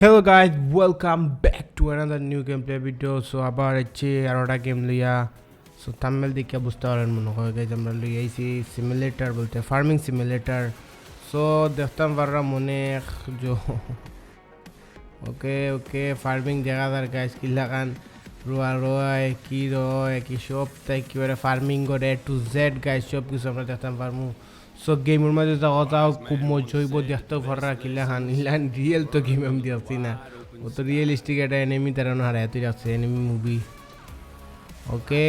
Hello guys, welcome back to another new gameplay video. So আবার হচ্ছে আরোটা game লইয়া so thumbnail দেখে বুঝতে পারেন মনে হয় গাইজ আমরা লই আইছি সিমুলেটর বলতে ফার্মিং সিমুলেটর। সো দেখতাম পাররা মনে जो ওকে ওকে ফার্মিং দেখা যার গাইজ কিলা কান রোয়া রয় কি রয় কি সব তাই কিভাবে ফার্মিং করে টু জেড গাইজ সব কিছু আমরা দেখতাম পারমু। সো গেমের মধ্যে যাওয়াটাও খুব মজা হইব দেখতেও পাররা কিলা খান ইলান রিয়েল তো গেম আমি দেখছি না, ও তো রিয়েলিস্টিক একটা এনিমি তারা হারায় তুই রাখছে এনিমি মুভি। ওকে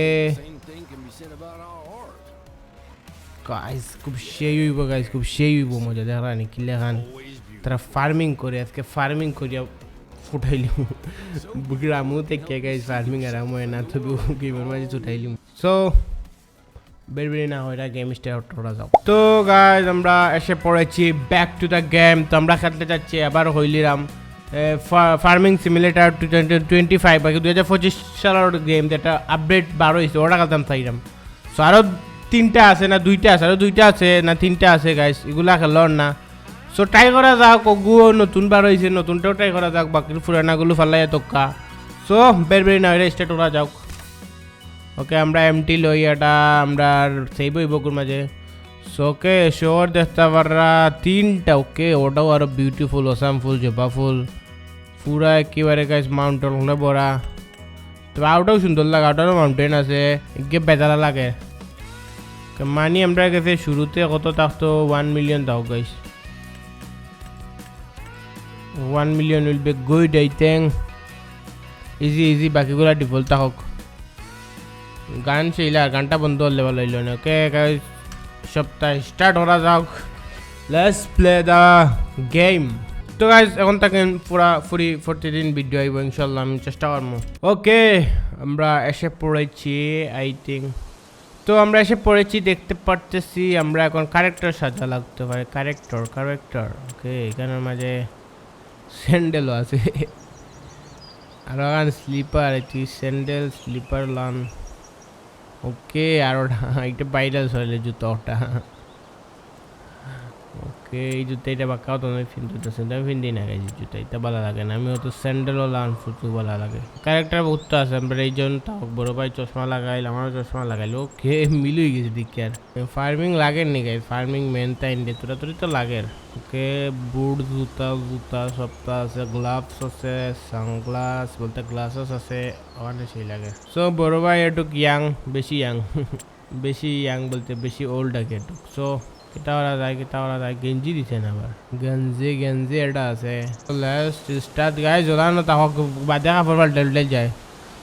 গাইজ খুব সেই হইব গাইজ খুব সেই হইব মজা দেখা নি কিলা খান তারা ফার্মিং করে আজকে ফার্মিং করিয়া ফুটাইলিম গ্রামও থেকে গাইজ ফার্মিং আর আমি না তবু গেমের মাঝে ছুটাইলিম। সো বেরবেরি না হয় গেম স্টার্ট করা যাও। তো গাইজ আমরা এসে পড়েছি ব্যাক টু দ্য গেম। তো আমরা খেলতে যাচ্ছি আবার হইলিরাম ফার্মিং সিমুলেটর 2025 বাকি 2025 সালের গেম যেটা আপডেট 12 হয়েছে ওটা খেলতাম চাইলাম। সো আরও তিনটা আছে না দুইটা আছে আরও দুইটা আছে না তিনটা আছে গাইজ এগুলা খেলর না। সো ট্রাই করা যাক ওগুলো নতুন বার হয়েছে নতুনটাও ট্রাই করা যাক বাকি পুরানাগুলো ফালাই তক্কা। সো বেরবেরি না হয় স্টার্ট করা যাক। ওকে আমরা এমটি লই এটা আমরা সেভ হইব কোন মাঝে। সোকে শোর দেখতে পাররা তিনটা ওকে ওটাও আরো বিউটিফুল ওসাম ফুল জবা ফুল পুরা একেবারে গাইস মাউন্টেন হলে বড়া। তবে আউটাও সুন্দর লাগে আউটারও মাউন্টেন আছে একে বেজারা লাগে মানি আমরা গেছে শুরুতে কত থাকতো 1 মিলিয়ন দাও guys 1 million will be good I think easy easy বাকিগুলা ডিফল্ট থাকক। গান সেইলা গানটা বন্ধ হলে ভালো হইল না। ওকে গাইস সপ্তাহ স্টার্ট করা যাক, লেটস প্লে দ্য গেম। তো গাইস এখন থাকেন পুরা 40 ভিডিও আইব ইনশাল্লাহ আমি চেষ্টা করবো। ওকে আমরা এসে পড়েছি আই থিঙ্ক। তো আমরা এসে পড়েছি দেখতে পারতেছি আমরা এখন ক্যারেক্টার সাজা লাগতে পারে ক্যারেক্টার। ওকে এখানের মাঝে স্যান্ডেলও আছে আর এখন স্লিপার এটি স্যান্ডেল স্লিপার লান। ওকে আর ওটা এটা বাইরাল চলে জুতো ওটা। ওকে এই জুতো এটা বাক্কাও তো আমি ফিন্দি না গাইছি জুতো এটা ভালো লাগে না আমি হয়তো স্যান্ডেলও লান ফুটু ভালো লাগে। ক্যারেক্টার বহুত আছে আমরা এই জন্য তাও বড় ভাই চশমা লাগাইল আমারও চশমা লাগাইল ওকে মিল হয়ে গেছে দিকে আর ফার্মিং লাগেন নি গাই ফার্মিং মেন তাই ইন্ডে তোরা তো লাগের। ওকে বুট জুতা সবটা আছে গ্লাভস আছে সানগ্লাস বলতে গ্লাসেস আছে ওখানে সেই লাগে। সো বড় ভাই একটু ইয়াং বেশি ইয়াং বলতে বেশি ওল্ড আগে একটু। সো কিতা ওরা যায় গেঞ্জি দিছে না আবার গেঞ্জি এটা আছে। লেটস স্টার্ট গাইস জোলানো তাহক বাদে কাপড় পাল্টে যায়।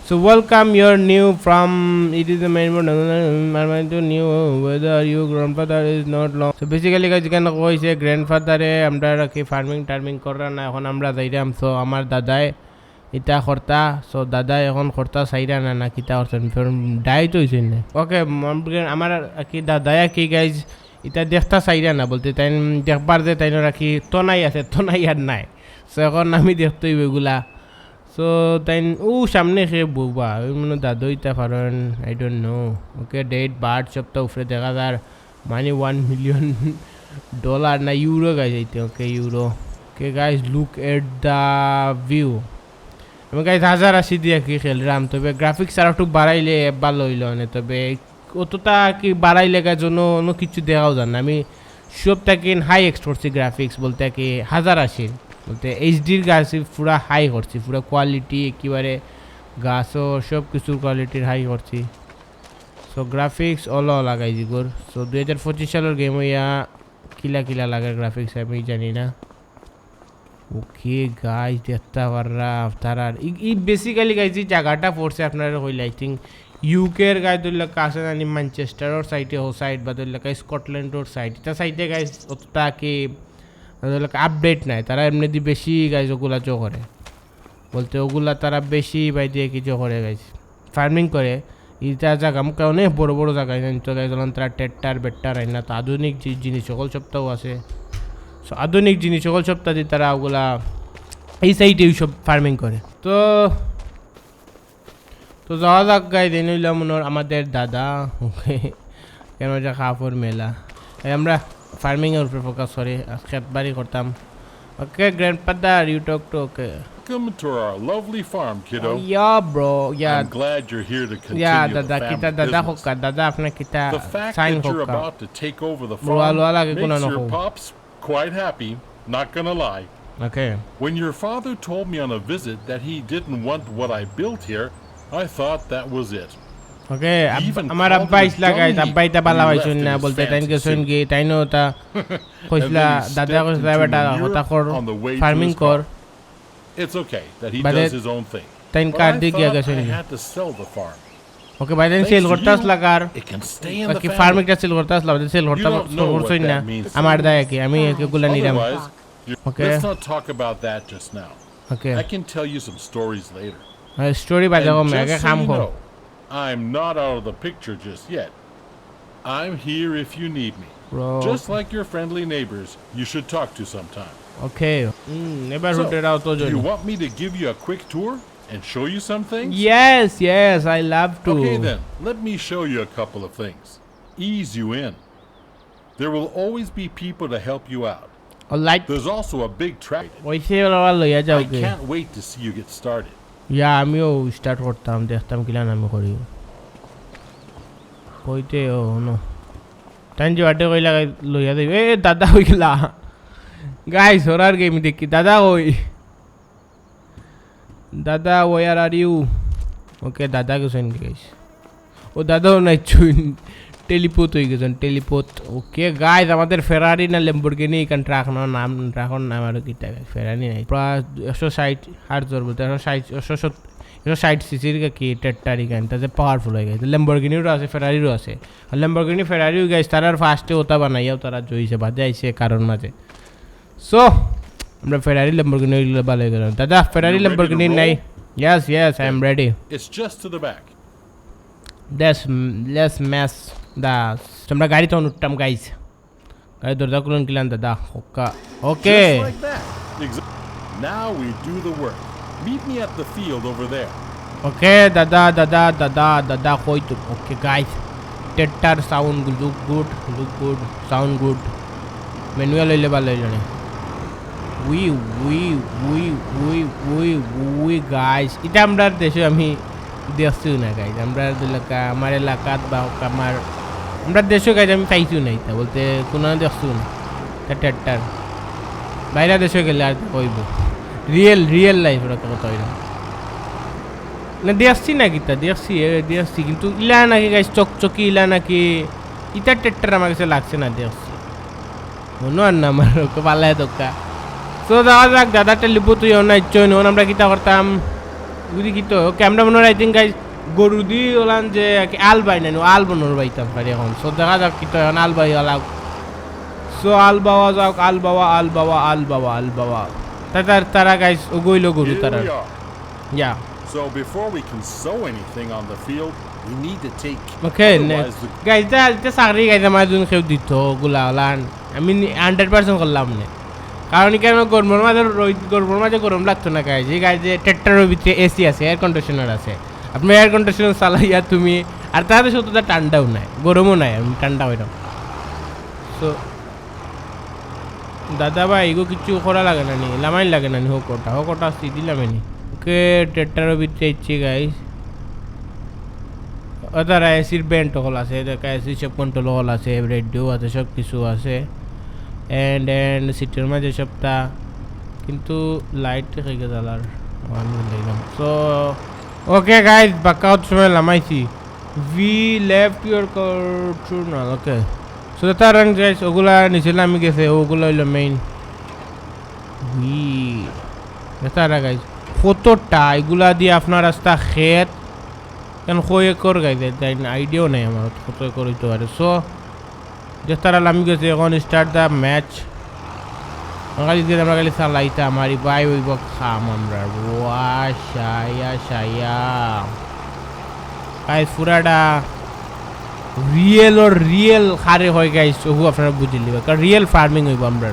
So welcome your new from it is the main to new whether you grandfather is not long. So basically guys এখানে কইছে গ্র্যান্ডফাদারে আমরা কি ফার্মিং করা না এখন আমরা যাইরাম। সো আমার দাদাই এটা করতা সো দাদাই এখন করতা চাইরা না কিতা করছেন ডাইট হইছে না। ওকে আমার কি দাদাই কি গাইজ এটা দেখতা চাইরা না বলতে তাই দেখবার যে তাই রাখি তনাই আছে তনাই আর নাই। সো এখন আমি দেখতে হইব এগুলা। সো তাই সামনে সে বুবা ওই মনে দাদু ইতা পারেন আই ডোন্ট নো। ওকে ডেট বার্ড সপ্তাহ উপরে দেখা যার মানে $1 মিলিয়ন না ইউরো গাইজ এইতে। Okay euro. Okay guys look at the view এবং গাইজ 1080 দিয়ে কি খেললাম তবে গ্রাফিক্স আর একটু বাড়াইলে ভালো হইল না তবে অতটা কি বাড়াইলে জন্য অন্য কিছু দেখাও যান না। আমি সব থেকে হাই এক্স করছি গ্রাফিক্স বলতে কি 1080 বলতে এইচডির গাছ পুরা হাই করছি পুরা কোয়ালিটি একেবারে গাছও সব কিছুর কোয়ালিটির হাই করছি। সো গ্রাফিক্স অল লাগাই জিগোর। সো 2025 সালের গেম হইয়া কিলা লাগে গ্রাফিক্স আমি জানি না। ওকে গাইজ দেখতে পাররা তারা ই বেসিক্যালি গাইজ জায়গাটা পড়ছে আপনারা হইলে আই থিঙ্ক ইউকের গায়ে ধরলে কাছে জানি ম্যানচেস্টারের সাইডে ও সাইড বা ধরলে স্কটল্যান্ডের সাইড এটা সাইডে গাইজ অতটা কি আপডেট নাই তারা এমনি দিয়ে বেশি গাইজ ওগুলা করে বলতে ওগুলা তারা বেশি বাই দিয়ে কিছু করে গাইজ ফার্মিং করে এটা জায়গা মুখে অনেক বড় জায়গায় তো গাইজ তারা টেট্টার বেট্টার হয় না তো আধুনিক জিনিস সকল সপ্তাহ আছে। সো আধুনিক জিনিস সকল সপ্তাহ দিয়ে তারা ওগুলা এই সাইডে সব ফার্মিং করে। তো যাওয়া যাক গাই দেন হইলাম আমাদের দাদা। ওকে কেন যা কাপড় মেলা আমরা ফার্মিংয়ের উপরে ফোকাস করি খেত বাড়ি করতাম। Okay, grandfather, you talk to okay. Welcome to our lovely farm, kiddo. Yeah, bro. Yeah. I'm glad you're here to continue Yeah, the dada kita family dada business. hoka dada apna kita The fact sign that you're hoka. about to take over the Bro, farm alwala ke kuna makes na your ho. pops quite happy, not gonna lie. Okay. When your father told me on a visit that he didn't want what I built here, I thought that was it. Okay, Even আমার called আব্বা it a Islam guys dummy আব্বা ইতা when Bala he হইছুন left না in his বলতে তাইন fancy গেছুন suit. কি তাইনো তা কইসলা And then he দাদা stepped কইসলা into বেটা manure হতা কর on the way to farming his কর car. It's okay that he But does it- his own thing. তাইন But কার I দিয়ে গিয়া thought গেছুন I had to sell the farm. ওকে ভাই তাইন Thanks sell to করতাস you, লাগার it can stay in the বাকি family. ফার্মিংটা sell করতাস লাভ sell করতা You don't know what করছই না that means. আমার দায় কি আমি এগুলা নিলাম Otherwise, Okay. let's not talk about that just now. Okay I can tell you some stories later. Story বাজাও And মে আগে just so খাম you কর know, I'm not out of the picture just yet. I'm here if you need me. Bro Just like your friendly neighbors you should talk to sometime. ওকে এবার So, রুটেরাও তো do you জন্য want me to give you a quick tour and show you some things? yes I love to Okay then, let me show you a couple of things. Ease you in. There will always be people to help you out. Alright There's also a big track. ওইসে ওরা লইয়া যাও I K can't wait to see you get started. ইয়া আমিও start করতাম দেখতাম কিলা আমি করি কইতে ও নো তাই যে বাটে কইলা লইয়া দেব এ দাদা হইলা গাইস হরার গেম দেখি দাদা ওই দাদা ওয়ার আর ইউ ওকে দাদা গেছেন গাইস ও দাদাও নাই চুন টেলিপোত হয়ে গেছেন টেলিপোত ওকে গাইস আমাদের ফেরারি না ল্যাম্বরগিনি এখান ট্রাক নাম ট্রাকর নাম আর কি ফেরারি নাই প্রায় 160 হার্জ বলতে 160 সিসির কি টেট্টারি গান তাতে পাওয়ারফুল হয়ে গেছে ল্যাম্বরগিনিরও আছে ফেরারিরও আছে আর ল্যাম্বরগিনি ফেরারিও গাইস তারার ফার্স্টে ওটা বানাইয়াও তারা জইছে বাজে আইছে কারণ মাঝে সো আমরা ফেরারি ল্যাম্বরগিনি ভালো হয়ে গেলাম দাদা ফেরারি You ready to Lamborghini roll? নাই yes I am ready It's just to the back. let's mess the আমরা গাড়ি তো উঠতাম গাইস গাড়ি দরজা খুলুন কিলান দাদা ওকে Just like that. Now we do the work. Meet me at the field over there. ওকে দাদা কই তো ওকে গাইস টেট্টার sound look good sound good manual হইলে ভালো জানে উই গাইস এটা আমরা দেশে আমি দেখছিও না গাইস আমরা এলাকা আমার এলাকাত বা আমার আমরা দেশে গাইজ আমি পাইছিও না এটা বলতে কোনো দেখছিও না টেট্টার বাইরে দেশে গেলে আর কইব রিয়েল লাইফ ওরা কথা হইল না দেখছি না কিতা দেখছি কিন্তু ইলা নাকি গাইস চকচকি ইলা নাকি ইটা টেট্টার আমার কাছে লাগছে না দেখছি মনে আর না আমার পাল্লায় দোকা তো যাওয়া যাক দাদা টেলিপো তুই অন্য ইচ্ছা নন আমরা কিতা করতাম বুঝি কিতো ওকে আমরা মনে হয় আই থিঙ্ক গাইস গরু দিয়ে ওলান যে আল বাই নাই আল বনোর বাইতাম পারি এখন সো দেখা যাক কিতো এখন আল বাই আলাগ সো আল বাওয়া তারা গাইস ও গইল গরু Here তারা we are. Yeah So before we can sow anything on the field, we need to take. Okay Otherwise, the guys এটা চাকরি গাইস আমার জন্য কেউ দিত ওগুলা ওলান আমি 100% করলাম না কারণ কেন গরমের মাঝে গরম লাগতো না গাইজ এই গাইজ যে ট্রেক্টরের ভিতরে এসি আছে এয়ার কন্ডিশনার আছে আপনি এয়ার কন্ডিশনার চালাইয়া তুমি আর তাহলে শুধু ঠান্ডাও নাই গরমও নাই ঠান্ডা হইলাম সো দাদা ভাই এগো কিছু করা লাগে না নি লামাইন লাগে না নি হোকটা দিলাম নি ওকে ট্রেক্টরের ভিতরে ইচ্ছে গাইজ ওদের এসির ব্যান্ড হল আছে এসি সব কন্ট্রোল হল আছে রেডিও আছে সব কিছু আছে এন্ড সিটির মাঝে সবটা কিন্তু লাইট হয়ে গেছে আর সো ওকে গাইজ বাক্কাউট সময় লামাইছি we left your control okay so তার রং গাইজ ওগুলা নিচে আমি গেছে ওগুলো হইলো মেইন তারা গাইজ কতটা এগুলা দিয়ে আপনার রাস্তা খেত কেন কয়ে কর গাইজ আইডিয়াও নেই আমার কত একর হইতে পারে সো যে তারা আমি গেছি এখন স্টার্ট দ্য ম্যাচ আমরা খালি চালাইতে আমার বাই ওইব খাম আমরা গাইজ পুরাটা রিয়েল খারে হয় গাইজ ওহু আপনারা বুঝিলি কারণ রিয়েল ফার্মিং হইব আমরা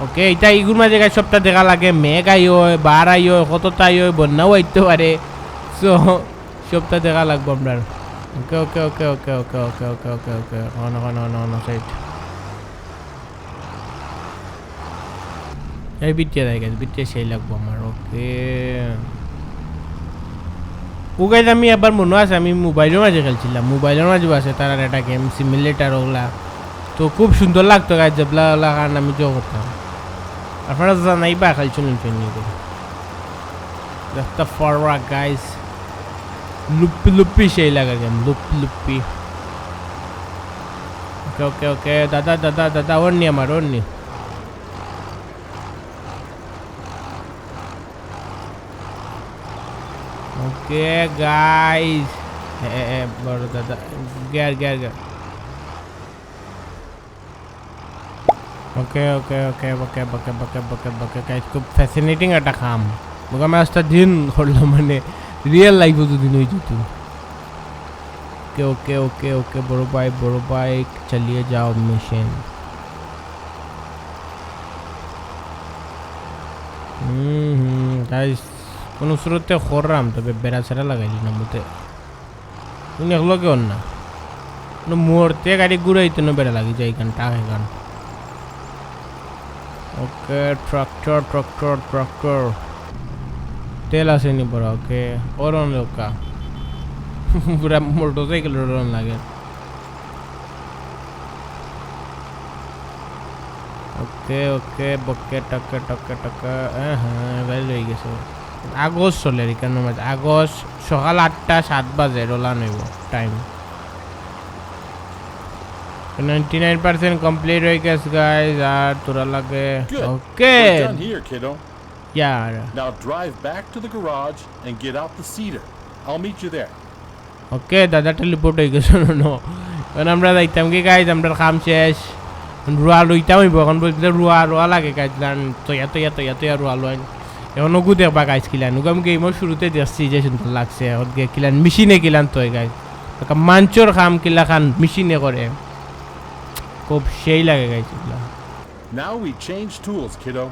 ওকে এটা ইগুর মাঝে গাইজ সবটা দেখা লাগে মেঘ আই হয় বার আই হয় কতটাই হয় বন্যাও আইতে পারে সো সবটা দেখা লাগবো আমরা Okay. On side. এই বিটিয়ে দেয় গাইজ, বিটিয়ে সেই লাগবো আমার। ওকে ও গাইজ আমি আবার মনে আছে আমি মোবাইলের মাঝে খেলছিলাম, মোবাইলের মাঝেও আছে তার আর একটা গেম সিমিলেটার ওগুলা, তো খুব সুন্দর লাগতো গাইজ যেগুলা ওগুলা কারণ আমি জো করতাম। আপনারা জানাই বা খেলছিলেন দেখতে ফরওয়া গাইজ, লুপ্পি লুপ্পি সেই লাগে গেম, লুপ্পি লুপ্পি। ওকে ওকে ওকে দাদা দাদা দাদা ওর নি আমার ওর নি। ওকে গাইজ বড় দাদা গিয়ার গিয়ার গিয়ার। ওকে ওকে ওকে ওকে ওকে ওকে ওকে ওকে গাইজ খুব ফ্যাসিনেটিং একটা কাম, ওকে আমি আজটা দিন করলাম মানে রিয়েল লাইফ দুদিন হয়ে যেত। ओके ओके ओके ओके बड़ो भाई चलिए जाओ मिशन। गाइस কোনো শুরুতে খররাম তবে বেড়া ছেড়া লাগাইলি না মতে তুমি এগুলো কেউ না মুহূর্তে গাড়ি ঘুরাইতে না বেড়া লাগি যায় এখান টাকা এখান। ওকে ট্রাক্টর ট্রাক্টর ট্রাক্টর তেল আসেনি বড়। ওকে ওরন লোকা পুরা মোটরসাইকেল রোডন লাগে। ওকে ওকে বকে টকে টকে টকে হ্যাঁ গাড়ি রয়ে গেছে। আগস্ট চলে কেন মাঝে আগস্ট সকাল 8টা 7 বাজে রোলা নেব টাইম। 99% কমপ্লিট হয়ে গেছে গাইজ আর তোরা লাগে। ওকে ইয়ার Now drive back to the garage and get out the cedar. I'll meet you there. ওকে দাদা টেলিপোর্ট হয়ে গেছে নো এখন আমরা যাইতাম কি গাইজ আমরা কাম শেষ রুয়া লইতাম হইব এখন বলতে রুয়া রুয়া লাগে গাইজ তৈয়া তৈয়া তৈয়া তৈয়া রুয়া লইন এখন ওগু দেখবা গাইজ কিলান ওগু আমি গেমর শুরুতে দেখছি যে সুন্দর লাগছে ওকে কিলান মেশিনে কিলান তৈ গাইজ মাঞ্চর কাম কিলা খান মেশিনে করে খুব সেই লাগে গাইজ এগুলা। Now we change tools, kiddo.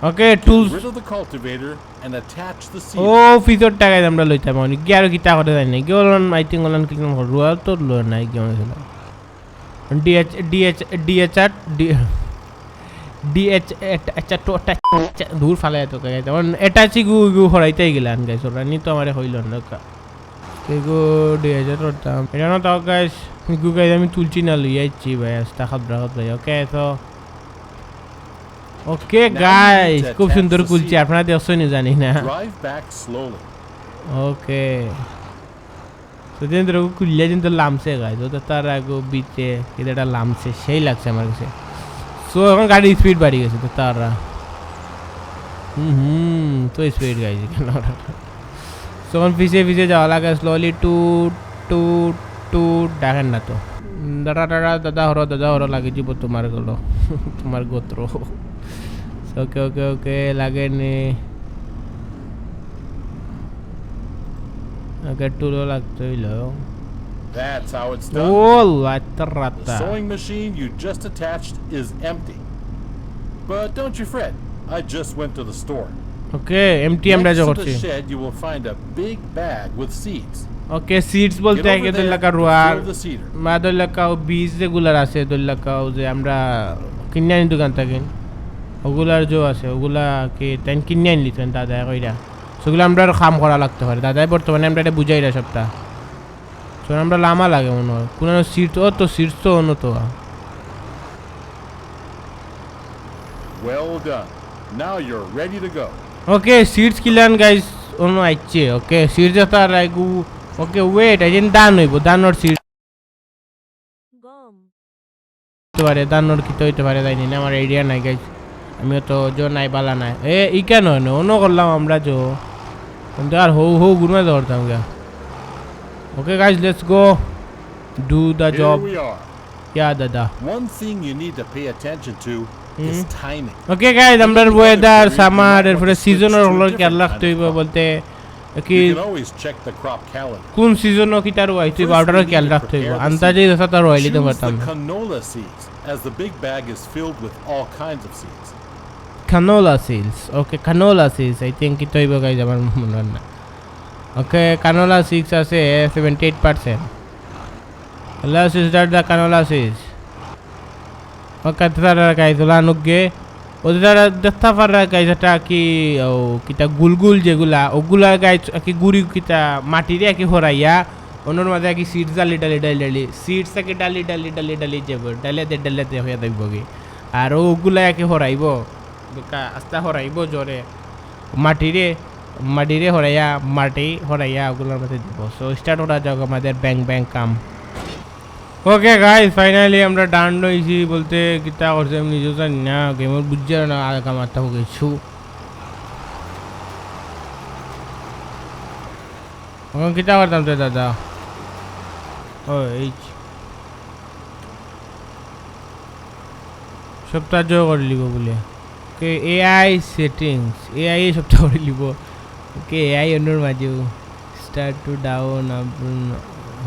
Okay Get tools rid of the cultivator and attach the ও cedar. ফিতর টাকায় আমরা লইতাম অনেক কি আর কিতা করে জানি না কি ওলন আই থিঙ্ক ওলন কি রুয়া তো লো নাই কি হইছিল ডিএচ ডিএচ ডিএচআর ডিএচ আচ্ছা তো দূর ফালে তো গাইজ তখন এটাচি গু গু হরাইতেই গেলান গাইজ ওরা নি তো আমারে হইল না কে গো ডিএচআর করতাম এটা না তো গাইজ গু গাইজ আমি তুলছি না লই আইছি ভাই আস্তা খাবরা ভাই ওকে তো ওকে গাইজ খুব সুন্দর কুলছি আপনারা দেখছেন জানি না। Drive back slowly. ওকে সুদেন্দ্র কুলিয়া কিন্তু লামছে গাইজ ও তো তার আগে বিতে এটা লামছে সেই লাগছে আমার কাছে। সো এখন গাড়ির স্পিড বাড়ি গেছে তো তারা তো স্পিড গাইছে কেন সো এখন পিছিয়ে পিছিয়ে যাওয়া লাগে স্লোলি টু টু টু দেখেন না তো দাদা দাদা দাদা হরো লাগে যাব তোমার গলো তোমার গোত্র। ওকে ওকে ওকে লাগে নে আগে টুলো লাগতো হইলো। That's how it's ও done. লাতা The রাতা sewing machine you just attached is empty. But don't you fret. I just went to the store. Okay এমটি আমরা Next যা to করছি। the shed, you will find a big bag with seeds. Okay seeds বলতে Get আগে over তো there লাগা to রুয়ার fill the cedar. মা দলাকাও বীজ যেগুলার আছে দলাকাও যে আমরা কিনে আনি দোকান থেকে ওগুলার যে আছে ওগুলা কি তাই কিনে আনলি তেন দাদা কইরা সেগুলো আমরা কাম করা লাগতে পারে দাদাই বর্তমানে আমরা এটা বুঝাই না সবটা তো আমরা লামা লাগে মনে হয় কোনো সিট ও তো সিটস তো অন্য তো Well done. Now you're ready to go. Okay সিটস কিলান গাইস অন্য আইছে ওকে সিট যেটা রাইগু ওকে ওয়েট আইন দান হইব দানর সিট গম হতে পারে দানর কি তো হইতে পারে জানি না আমার আইডিয়া নাই গাইস আমিও তো জো নাই বালা নাই ই কেন অন্য করলাম আমরা জো কিন্তু আর হৌ হৌ গুণা ধরতাম গা। Okay guys let's go do the Here job we are. ইয়া দাদা। One thing you need to pay attention to is timing. Okay guys আমরা ওয়েদার সামার এরপরে সিজনের হলো খেয়াল রাখতে হইব বলতে কি You can always check the crop calendar. কোন সিজনও কি তার হইতে বাউটারও খেয়াল রাখতে হইব আন্দাজে দশা তার হইলি তো Choose পারতাম the canola seeds, as the big bag is filled with all kinds of seeds. canola seeds okay canola seeds I think it হইব গাইস আমার মনে হয় না। ওকে canola seeds আছে 78%। Let's start the canola seeds. ওকে তারা guys লানুগে ওদের দেখতে পারা গাইজ এটা কি ও কিতা গুলগুল যেগুলা ওগুলা গাইজ কি গুড়ি কিতা মাটিরে কি হরাইয়া অন্যর মাঝে কি সিট ডালি ডালি ডালি ডালি সিট থেকে ডালি ডালি ডালি ডালি যাব ডালেতে ডালেতে হয়ে থাকব কি আর ওগুলা কি হরাইব আস্তা হরাইব জোরে মাটিরে মাটিরে হরাইয়া মাটি হরাইয়া ওগুলোর মধ্যে দিব সো স্টার্ট করা যাক আমাদের ব্যাং ব্যাং কাম ওকে গাইস ফাইনালি আমরা ডান হয়েছি বলতে কিতা করছে আমি নিজেও জানি না গেমের বুঝছে না আগা মারতে গেছু এখন কিতা করতাম তো দাদা ও এই সপ্তাহ জয় করে লিব বলে কে এআই সেটিংস এআই সপ্তাহ করে লিব ওকে এআই অন্যর মাঝেও start to down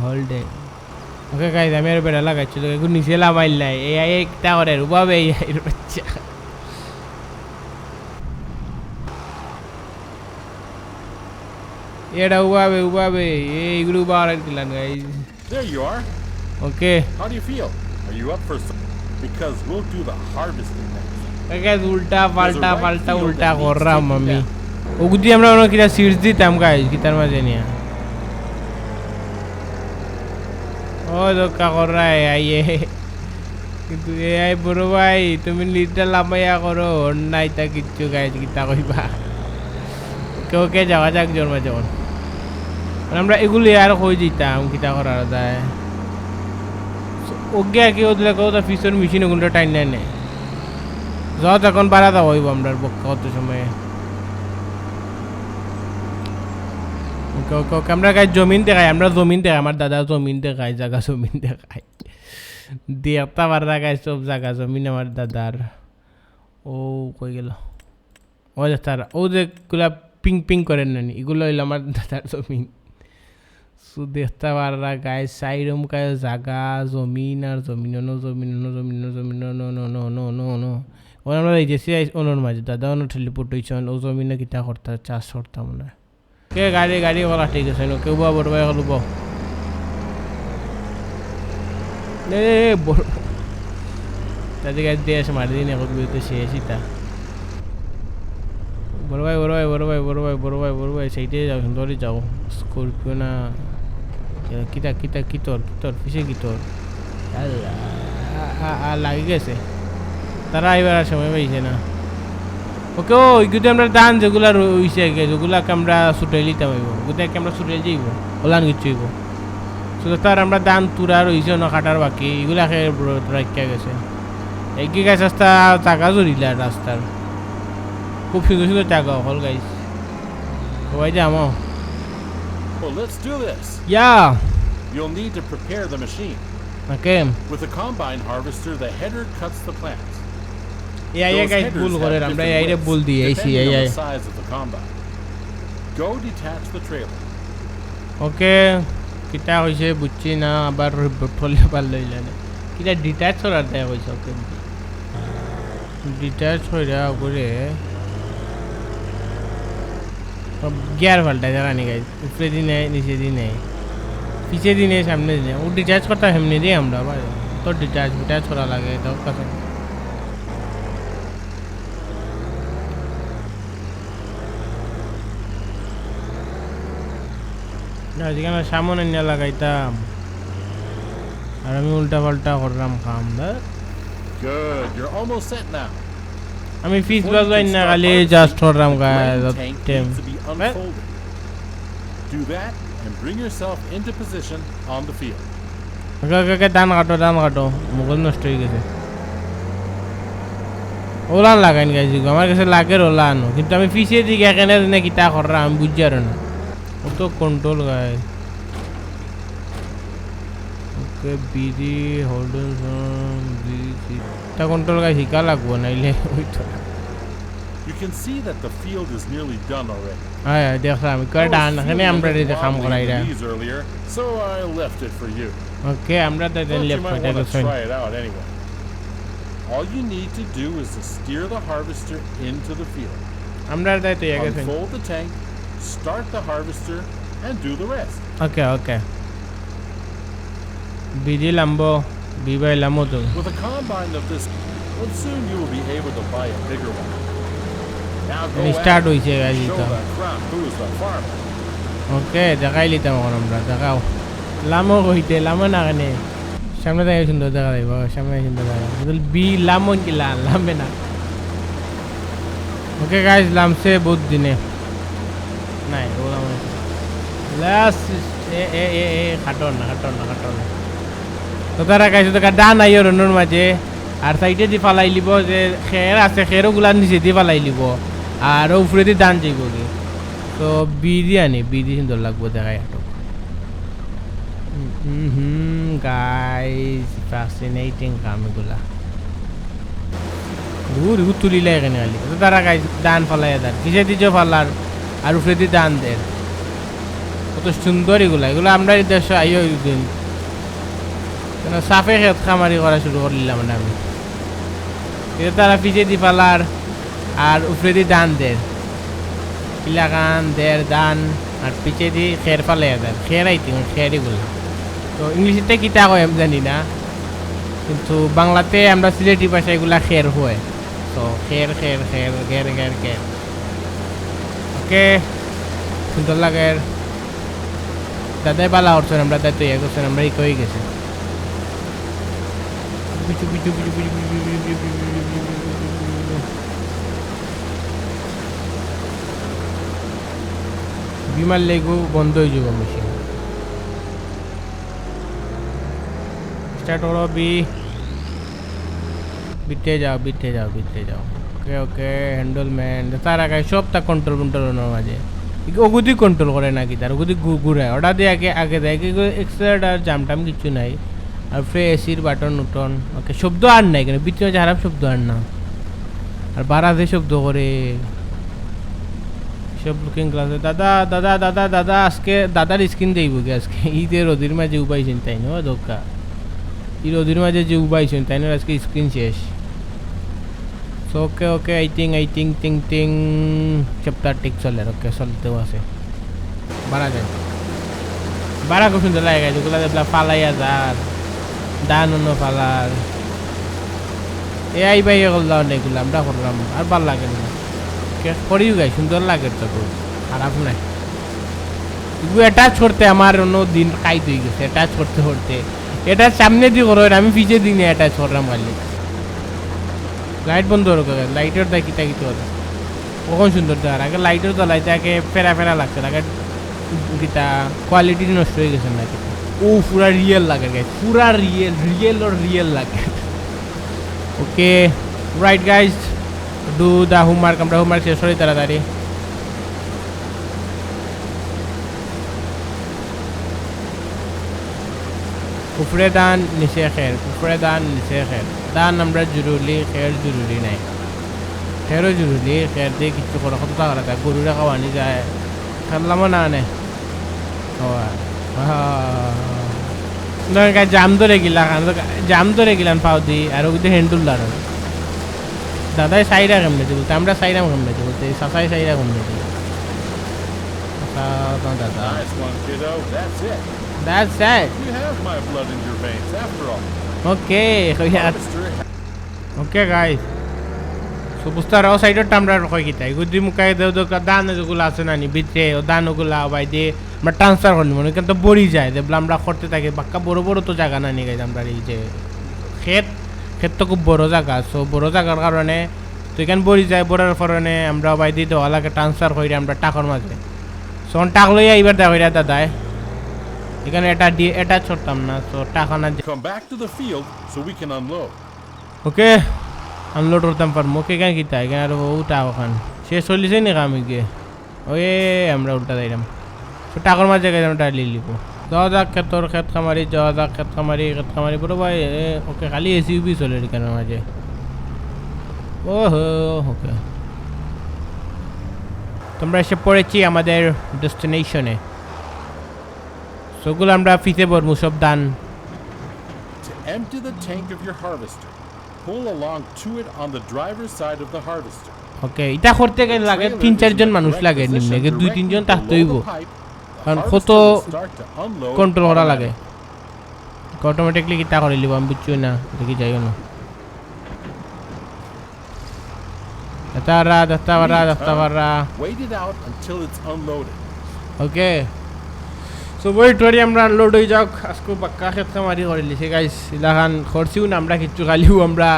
hold okay guys আমি আর বেড়া লাগাচ্ছি তো এখন নিচে লামাইল নাই এআই একটা করে রুবাবে এআই এর বাচ্চা এটা উবাবে এইগুলো উবার দিলাম guys There you are. Okay How do you feel? Are you up for some? Because we'll do the harvesting next. Guys উল্টা পাল্টা পাল্টা উল্টা করলাম আমি ওগুদি আমরা অনেক কিনা সিটস দিতাম গাইজ গীতার মাঝে নিয়ে ও দোকা করা আইয়ে কিন্তু এআই বড় ভাই তুমি লিডটা লামাইয়া করো নাই তা কিচ্ছু গাইজ গীতা কইবা ওকে ওকে যাওয়া যাক জন্মা যখন আমরা এগুলি আর কই দিতাম গীতা করার যায় ওকে আর কি ওদের কেউ তো ফিসের মেশিন ওগুলো টাইম নেয় নেই যত এখন বাড়াতে হইব আমরা পক্ষে কত সময়ে ওকে ওকে ওকে আমরা গাই জমিন দেখাই আমরা জমিন দেখাই আমার দাদা জমিন দেখাই জায়গা জমিন দেখাই দেখতে পারা গাই সব জায়গা জমিন আমার দাদার ও কই গেল ও যে তারা ও যেগুলা পিং পিং করেন নানি এগুলো হইলো আমার দাদার জমিন সো দেখতে পারা গাই সাইরম গায়ে জায়গা জমিন আর জমিন নো জমিন নো জমিন নো জমিন no no no no no no no ও আমরা এই যে ওনার মাঝে দাদা অন্য ঠেলি পটইছেন ও জমিনে কিতা করতে চাষ করতাম না কে গাড়ি গাড়ি করা ঠিক আছে নো কেউ বড় ভাই হলব বড় তাদের গাছ দিয়ে আসে মারি দিন এখন বিরুদ্ধে শেষ ইতা বড় ভাই বড় ভাই বড় ভাই বড় ভাই বড় ভাই বড় ভাই সেইটাই যাও সুন্দরই যাও স্করপিও না কিতা কিতা কিতর কিতর পিছে কিতর লাগে গেছে তারা এবার সময় পাইছে না ওকে ও ওইগুলো আমরা ধান যেগুলো রয়েছে যেগুলাকে আমরা ছুটে নিতে পারবো ওগুলোকে আমরা ছুটে যাইব ওলান কিছু হইব শুধু তার আমরা ধান তুরা রয়েছে না কাটার বাকি এগুলাকে রাখা গেছে এগিয়ে গেছে রাস্তা টাকা জড়িলে রাস্তার খুব সুন্দর সুন্দর টাকা হল গাইস সবাই যাও Well, let's do this. Yeah. You'll need to prepare the machine. Okay. With a combine harvester, the header cuts the plants. Yeah, Those guys, headers bull have করে আমরা different এইটা widths বুল দিই এইছি depending এই on the size of the combine. Go detach the trailer. ওকে কিটা হইছে বুঝছি না আবার বটলে পার লইলা না কিটা ডিটাচ করার দেয়া হইছে ওকে ডিটাচ হইরা করে গিয়ার পাল্টা যারা নি গাইজ উপরে দিনে নিচে দিনে পিছে দিনে সামনে দিনে ও ডিটাচ করতে হেমনি দিই আমরা ভাই তো ডিটাচ করা লাগে তোর কাছে যেখানে সামনে নিয়ে লাগাইতাম আর আমি উল্টা পাল্টা করলাম কাম Good. You're almost set now. আমি ফিস বাজাই না খালি জাস্ট করলাম গায়ে Grain tank needs to be unfolded. Do that and bring yourself into position on the field. ওকে ধান কাটো মুগল নষ্ট হয়ে গেছে ওলান লাগাইন গাইছি আমার কাছে লাগে ওলান কিন্তু আমি পিছিয়ে দিকে এখানে কিতা করলাম আমি বুঝছি আর না ও তো কন্ট্রোল গায়ে ওকে বিডি হোল্ডেন তা কন্ট্রোল গায়ে শিকা লাগবো নাইলে ওই তো You can see that the field is nearly done already. হ্যাঁ দেখলাম কয় ডান এখানে আমরা কাম করাইরা Earlier, so I left it for you. ওকে আমরা তো দেন But you left might পাইটা want to গেছেন try it out anyway. All you need to do is to steer the harvester into the field. আমরা তাই তো গেছেন Unfold the tank, start the harvester, and do the rest. Okay বিডি লাম্বো বিবাই লাম্বো তো With a combine of this, but soon you will be able to buy a bigger one. Now go start out হইছে guys and show এটা the crowd who's the farmer. ওকে দেখাই লিতাম এখন আমরা দেখাও লামো কইতে লামো না কেনে সামনে থেকে সুন্দর দেখা যাইব সামনে সুন্দর দেখা যাইব বি লামো কি লামবে না ওকে গাইস লামছে বহুত দিনে নাই ও লামো লাস এ এ এ এ খাটন না তো তারা গাইস তো ডান আইও রনর মাঝে আর সাইডে দি ফালাই লিব যে খের আছে খেরও গুলান নিচে দি ফালাই লিব আর উপরে দি ডান যাইব কি তো বিরিয়ানি সুন্দর লাগবো দেখাই হাঁটো গাইস ফ্যাসিনেটিং কাম এগুলা তুলিলে এখানে খালি তো তারা গাইস ডান ফালাই দান কিসে দিছো ফালার আর উপরে দি ডান দেন কত সুন্দর এগুলা আমরা এই দেশে আইও দিন কেন সাফে খেত খামারি করা শুরু করলাম না আমি এটা তারা পিছে দি ফালার আর উপরে দি ডান দেন ইলাকান দের দান আর পিছে দি খের ফালে দেন খের আইতি খেরিগুলো তো ইংলিশে কিতা কয় আমি জানি না কিন্তু বাংলাতে আমরা সিলেটি ভাষায় এগুলা খের হয় তো খের খের খের ঘের ঘের ঘের ওকে সুন্দর লাগে দাদাই বালা করছেন আমরা দায়িত্ব ইয়ে করছেন আমরা ই কই গেছে বিমার লেগু বন্ধ হয়ে যাব মেশিন স্টার্ট করো বিতে যাও ওকে হ্যান্ডল ম্যান তার আগে সব তা কন্ট্রোল মাঝে ওগুদি কন্ট্রোল করে নাকি তার ওগুদি ঘুরে ওটা দিয়ে আগে দেয় কি এক্সেলেট আর জামটাম কিছু নাই আর ফ্রে এসির বাটন উটন ওকে শব্দ আর নাই কেন বিতে খারাপ শব্দ আর না আর বারাতে শব্দ করে সব লুকিং ক্লাসে দাদা আজকে দাদার স্ক্রিন দেইব কি আজকে ঈদের রোদির মাঝে উবাইছেন তাই না দোকা এই রোদির মাঝে যে উবাইছেন তাই না আজকে স্ক্রিন শেষ okay I thing chapter tick চলে ওকে চলতেও আছে বাড়া খুব সুন্দর লাগে যেগুলো ফালাইয়া যার ডান অন্য ফালার এই বাই করলাম এগুলো আমরা করলাম আর ভাল লাগে না করিও গাই সুন্দর লাগে তো খারাপ নাই এগুলো অ্যাটাচ করতে আমার অন্য দিন কাইত হয়ে গেছে অ্যাটাচ করতে এটা সামনে দিয়ে করো আমি পিছিয়ে দিনে অ্যাটাচ করলাম খালি লাইট বন্ধ করো লাইটের দেখি তাকিতে হতো কখন সুন্দর দেখার আগে লাইটের জ্বলাইতে আগে ফেরা লাগছে আগে গীতা কোয়ালিটি নষ্ট হয়ে গেছে নাকি ও পুরা রিয়েল লাগে গাইস পুরা রিয়েল লাগে okay right guys do the homework আমরা হোমওয়ার্ক শেষ করি তাড়াতাড়ি উপরে দান নিচে খের দান আমরা জরুরি খের জরুরি নাই খেরও জরুরি খের দিয়ে কিছু করা কত টাকা লাগে গরুরা খাওয়ানি যায় খেললামও না নে জাম ধরে গেলাম পাও দি আর ওগুলো হ্যান্ডুল দাঁড়ান দাদাই সাইরা কেমনে দি বলতে আমরা সাইরাম কেমনে দি বলতে সাসাই সাইরা কেমনে দি দাদা Nice one, kiddo. That's it. That's it. You have my blood in your veins, after all. Okay guys. So বুঝতে রাও সাইডটা আমরা কই কিতা গুদি মুকাই দেও দান যেগুলো আছে না নি ভিতরে ও দানগুলো বাই দিয়ে আমরা ট্রান্সফার করলি মনে কিন্তু বড়ি যায় যে আমরা করতে থাকি বাক্কা বড় তো জায়গা না নিয়ে আমরা এই যে ক্ষেত তো খুব বড় জায়গা সো বড় জায়গার কারণে তো এখানে বড়ি যায় বড়ার কারণে আমরা বাই দিয়ে দেওয়ালাকে ট্রান্সফার করি আমরা টাকার মাঝে সোন টাক লইয়া এইবার দেখা হইরা দাদাই এখানে এটা ছড়তাম না তো টাকা না Come back to the field so we can unload. Okay unload করতাম পারবো ওকে কেন কিতা এখানে আর ও টাকা খান শেষ চলিছে নি কামি গিয়ে ওই আমরা উল্টা যাইলাম তো টাকার মাঝে গেছে আমরা লিয়ে লিব যাওয়া যাক খেত খামারি বড় ভাই ওকে খালি এসি উবি চলে এখানের মাঝে ও ওকে তোমরা এসে পড়েছি আমাদের ডেস্টিনেশনে সেগুলো আমরা ফিতে পড়বো সব দান To empty the tank of your harvester, pull along to it on the driver's side of the harvester. ওকে এটা করতে গেলে লাগে 3-4 জন মানুষ লাগে নিম্নে 2-3 জন থাকতে হইব কারণ কত কন্ট্রোল করা লাগে অটোমেটিকলি কিতা করে লিব আমি বুঝছি না দেখি যাইও না Dasta barra. Wait it out until it's unloaded. Okay so wait করি আমরা আনলোড হয়ে যাক আজকে পাক্কা ক্ষেত খামারি করে লিছি গাইস ইলাখান খরচিও না আমরা কিচ্ছু খালিও আমরা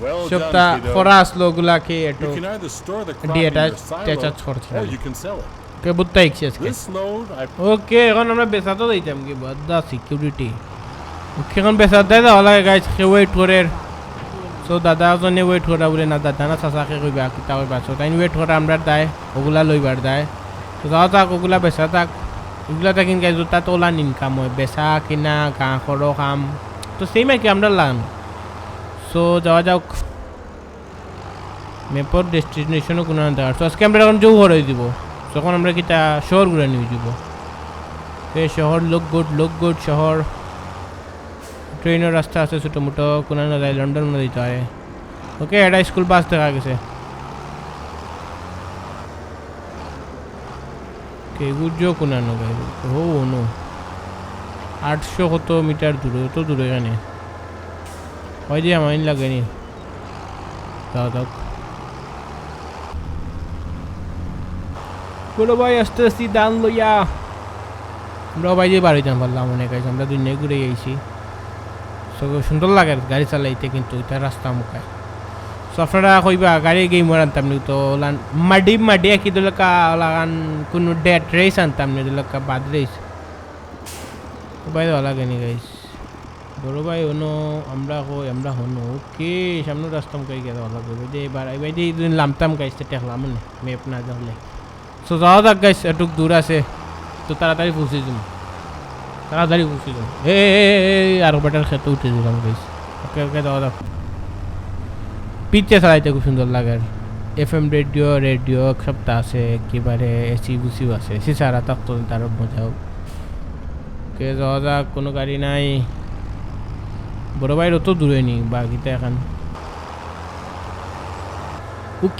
Well সবটা done, kiddo. খরা আসলো ওগুলাকে একটু You can either store the crop in দিয়ে your attach silo করছি or you can sell it. কে বুঝতে ইচ্ছে আজকে This load I ওকে এখন আমরা বেচাতো দিতাম কি বদ্দা সিকিউরিটি ওকে এখন বেচাত দেয় দেওয়া লাগে গাইস সে ওয়েট করে সো দাদা জনে ওয়েট করা বলে না দাদা না চাচাকে কইবা কিতা কইবা সো তাই ওয়েট করা আমরা দেয় ওগুলা লইবার দেয় তো যাওয়া থাক ওগুলা বেচা থাক ওগুলা থাকি গাইস জোতা তোলা ইনকাম হয় বেচা কিনা গা খরো কাম তো সেই কি আমরা লান সো যাওয়া যাক মেপর ডেস্টিনেশনও কোনো না দেখার তো আজকে আমরা এখন জৌ হয়ে দিব তখন আমরা কিতা শহর ঘুরে নিয়ে যাব শহর লোকগুড শহর ট্রেনের রাস্তা আছে ছোটো মোটো কোনো না যায় লন্ডন মনে দিতে হয় ওকে এটা স্কুল বাস দেখা গেছে গুজো কোনানো গাই ও নো 800 কত মিটার দূরে তো দূরে এখানে হয় যে আমার লাগেনি দাও বলো ভাই আস্তে আস্তে দান লইয়া আমরা ভাই যে বাড়ি যান পারলাম অনেক আছে আমরা দুই ঘুরে গেছি সব সুন্দর লাগে গাড়ি চালাইতে কিন্তু এটা রাস্তা মুখায় সো আপনারা কইবা গাড়ি গেম আনতাম নি তো মাডি কি দলকা লাগান কোন ডেট রেস আনতাম নি দলকা বাদ রেস ভাই ভালো লাগে নি গাইস বড় ভাই হনো আমরা হনো ওকে সামনে রাস্তা মুখায় গেলে ভালো লাগবে যে এবার ভাই যে লামতাম গাইস দেখলাম না ম্যাপ না দেখলে সো যাওয়া যাক গাইস এটুক দূর আছে তো তাড়াতাড়ি পৌঁছে যাম আর বেটার খেতে উঠে দিলাম গাইস ওকে যাওয়া যাক পিচ্ছে চালাইতে খুব সুন্দর লাগে FM রেডিও সবটা আছে একেবারে এসি বুসিও আছে এসি ছাড়া থাকতো তার মজাও ওকে যাওয়া যাক কোনো গাড়ি নাই বড় ভাইয়ের অত দূরে নি বাকিটা এখন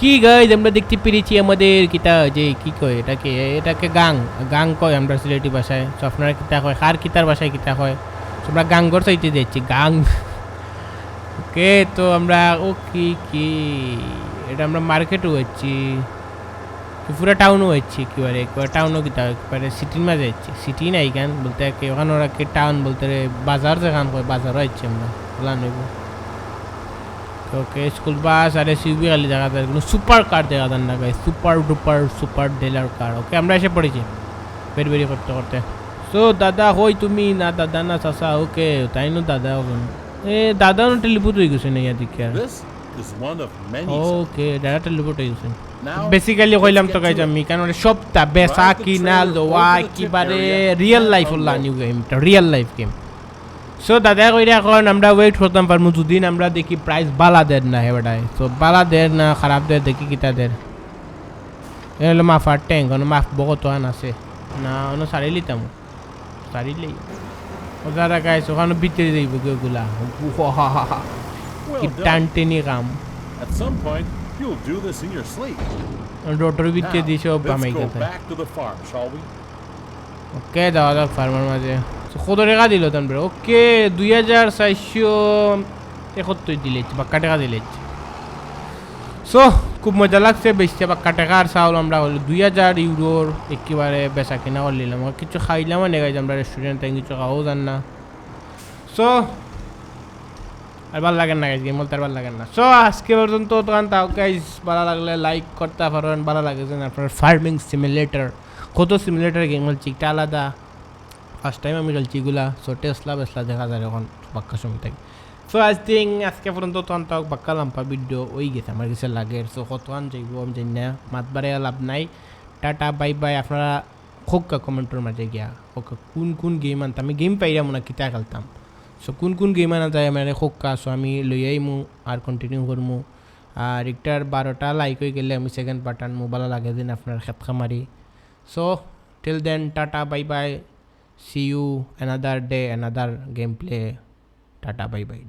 কি গাইজ আমরা দেখতে পেরেছি আমাদের কিতা যে কি কয় এটাকে গাং কয় আমরা সিলেটি ভাষায় তো আপনারা কিতা কয় কার কিতার ভাষায় কিতা কয় আমরা গাঙ্গর চাইতে যাচ্ছি গাং ওকে তো আমরা ও কি এটা আমরা মার্কেটও হচ্ছি পুরো টাউনও হচ্ছি একেবারে টাউনও কিতা একেবারে সিটির মাঝে যাচ্ছি সিটি নাই গান বলতে ওখানে ওরা কি টাউন বলতে বাজার যেখান কয় বাজারও হচ্ছে আমরা বলা নেব ওকে স্কুল বাস আর এসইউভি খালি দেখা যায় কোনো সুপার কার দেখা যায় না গাই সুপার ডেলার কার ওকে আমরা এসে পড়েছি বেরি করতে সো দাদা হই তুমি না দাদা না চাচা ওকে তাই নো দাদা দাদা নো টেলিপোর্ট হয়ে গেছে না ইয়াদিকে This is one of many. ওকে দাদা টেলিপোর্ট হয়ে গেছে Now, বেসিক্যালি কইলাম তো গাইজ আমি কারণ সবটা বেসা কিনা লোয়া একেবারে রিয়েল লাইফ হল নিউ গেমটা রিয়েল লাইফ গেম সো দাদা কইরা এখন আমরা ওয়েট করতাম পারমু দুদিন আমরা দেখি প্রাইস বালা দেন না হেবাটাই তো বালা দেন না খারাপ দেয় দেখি কিতা দেন এ হলো মাফার ট্যাঙ্ক মাফ বহুত আছে না অন্য সারিলিতাম সারিলেই ওরা গাইস ওখানে ভিতরে যাইব ওগুলা কি well টান done. টেনি কাম At some point, you'll do this in your sleep. Rotor ভিতরে Now, দিয়ে সব let's বামাই go কথা back to the farm, shall we? ওকে দাওয়া দাও ফার্মার মাঝে কত টাকা দিল তারপরে ওকে 2471 দিলে বাক্কা টাকা দিলে সো খুব মজা লাগছে বেশি বাক্কা টাকার চাউল আমরা হলো 2000 ইউরোর একেবারে বেচা কিনা করে নিলাম কিছু খাইলাম মানে গাইজ আমরা রেস্টুরেন্ট তাই কিছু খাওয়াও জান না সো আর ভালো লাগেন না গাইজ গেম বলতে আর ভালো লাগেন না সো আজকে পর্যন্ত তখন তাও গাইজ ভালো লাগলে লাইক করতে পারেন ভালো লাগে যে আপনার ফার্মিং সিমুলেটর কত সিমুলেটর গেম খেলছি একটা আলাদা ফার্স্ট টাইম আমি খেলছি এগুলা সো টেসলা দেখা যায় এখন বাক্কা সময় থেকে সো আজকে পর্যন্ত তখন তাও বাক্কা লাম্পা ভিডিও ওই গেছে আমার কাছে লাগে সো কতক্ষণ যাইব আমি জানি না মাতবারে লাভ নাই টাটা বাই বাই আপনারা খোকা কমেন্টের মাঝে গিয়া খোকা কোন গেম আনতাম আমি গেম পাইরাম না কিতা খেলতাম সো কোন গেম আনা যায় আমার খোকা সো আমি লই আইমু আর কন্টিনিউ করমু আর একটার 12টা লাইক হয়ে গেলে আমি সেকেন্ড পার্ট আনমু ভালো লাগে দিন আপনার খেত খামারি so till then tata bye bye see you another day another gameplay tata bye bye